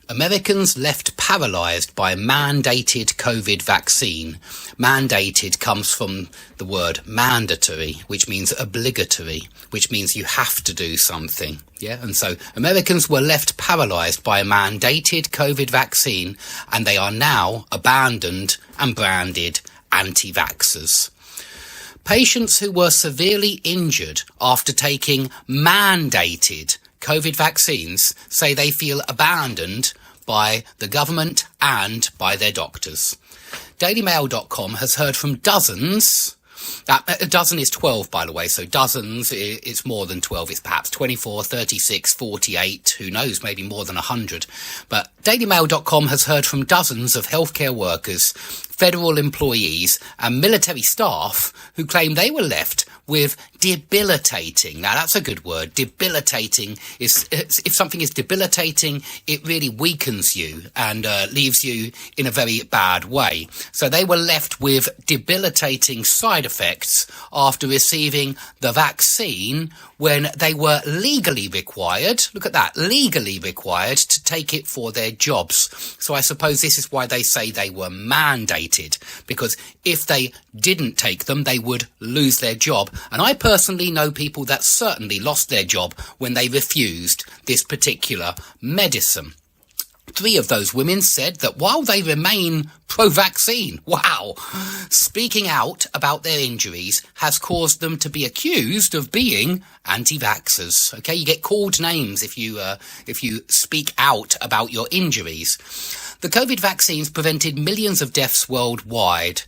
Americans left paralyzed by mandated COVID vaccine. Mandated comes from the word mandatory, which means obligatory, which means you have to do something. Yeah, and so Americans were left paralyzed by a mandated COVID vaccine, and they are now abandoned and branded anti-vaxxers. Patients who were severely injured after taking mandated COVID vaccines say they feel abandoned by the government and by their doctors. DailyMail.com has heard from dozens. A dozen is 12, by the way, so dozens, it's more than 12. It's perhaps 24, 36, 48, who knows, maybe more than 100. But DailyMail.com has heard from dozens of healthcare workers, federal employees and military staff who claim they were left with debilitating. Now, that's a good word. Debilitating is, if something is debilitating, it really weakens you and leaves you in a very bad way. So they were left with debilitating side effects after receiving the vaccine when they were legally required, look at that, legally required to take it for their jobs. So I suppose this is why they say they were mandated, because if they didn't take them, they would lose their job. And I personally know people that certainly lost their job when they refused this particular medicine. 3 of those women said that while they remain pro-vaccine, speaking out about their injuries has caused them to be accused of being anti-vaxxers. Okay, you get called names if you speak out about your injuries. The COVID vaccines prevented millions of deaths worldwide,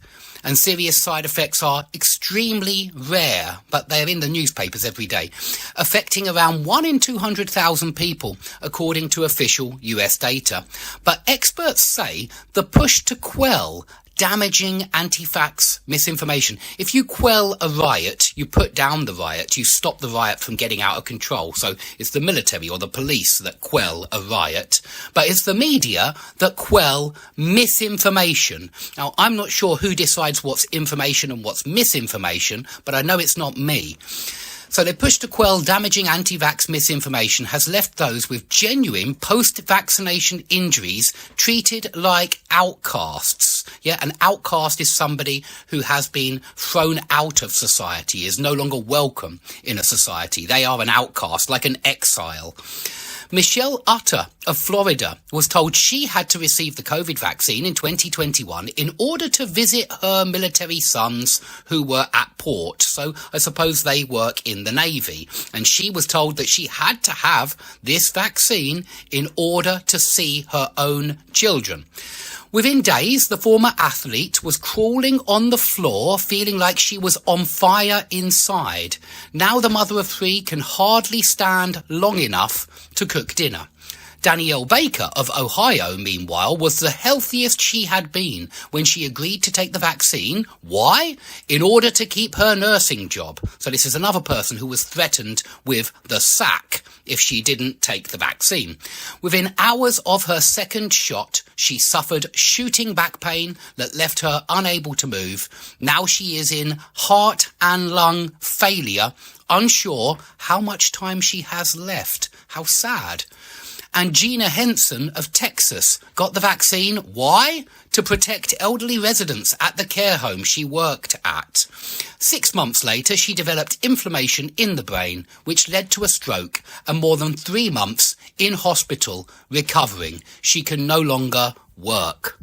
and serious side effects are extremely rare, but they're in the newspapers every day, affecting around 1 in 200,000 people, according to official US data. But experts say the push to quell damaging anti-vax misinformation. If you quell a riot, you put down the riot, you stop the riot from getting out of control. So it's the military or the police that quell a riot, but it's the media that quell misinformation. Now, I'm not sure who decides what's information and what's misinformation, but I know it's not me. So their push to quell damaging anti-vax misinformation has left those with genuine post-vaccination injuries treated like outcasts. Yeah, an outcast is somebody who has been thrown out of society, is no longer welcome in a society. They are an outcast, like an exile. Michelle Utter of Florida was told she had to receive the COVID vaccine in 2021 in order to visit her military sons who were at port. So I suppose they work in the Navy. And she was told that she had to have this vaccine in order to see her own children. Within days, the former athlete was crawling on the floor, feeling like she was on fire inside. Now the mother of 3 can hardly stand long enough to cook dinner. Danielle Baker of Ohio, meanwhile, was the healthiest she had been when she agreed to take the vaccine. Why? In order to keep her nursing job. So this is another person who was threatened with the sack if she didn't take the vaccine. Within hours of her second shot, she suffered shooting back pain that left her unable to move. Now she is in heart and lung failure, unsure how much time she has left. How sad. And Gina Henson of Texas got the vaccine. Why? To protect elderly residents at the care home she worked at. 6 months later, she developed inflammation in the brain, which led to a stroke, and more than 3 months in hospital recovering. She can no longer work.